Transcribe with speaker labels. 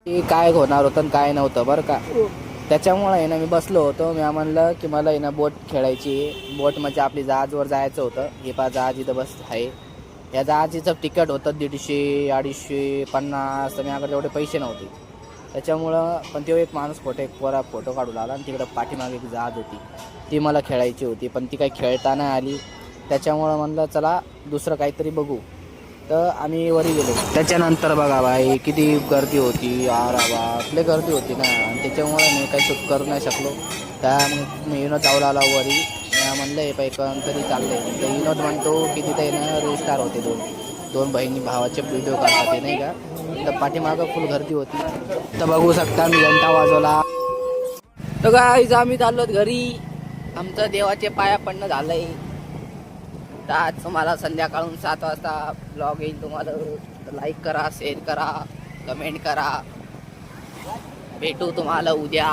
Speaker 1: की काय होणार होतं आणि काय नव्हतं बरं का. त्याच्यामुळे आहे ना मी बसलो होतो. मी म्हणलं की मला आहे ना बोट खेळायची. बोट म्हणजे आपली जहाजवर जायचं होतं. हे पहा जहाज इथं बस आहे. या जहाजीचं तिकीट होतं 150, 250, 50. तर माझ्याकडे एवढे पैसे नव्हते. त्याच्यामुळं पण तो एक माणूस फोटो काढू लागला आणि तिकडं पाठीमागे एक जहाज होती. ती मला खेळायची होती पण ती काही खेळता नाही आली. त्याच्यामुळं म्हणलं चला दुसरं काहीतरी बघू. तर आम्ही वरी गेलो. त्याच्यानंतर बघा भाई किती गर्दी होती. यार बाबा लय गर्दी होती ना आणि त्याच्यामुळे मी काही शूट करू नाही शकलो. त्या मग मी विनोद जाऊ आला वरी. म्हणलं हे पैकन तरी चाललंय. तर विनोद म्हणतो की तिथे ना रील स्टार होते दोन बहिणी भावाचे व्हिडिओ काढतात ते नाही का. तर पाठीमागं फुल गर्दी होती. तर बघू शकता मी घंटा वाजवला. तर गाईज आम्ही चाललो घरी. आमचं देवाचे पाया पडणं झालंय. तर आज तुम्हाला संध्याकाळून 7 वाजता ब्लॉग येईल तुम्हाला. तर लाईक करा, शेअर करा, कमेंट करा. भेटू तुम्हाला उद्या.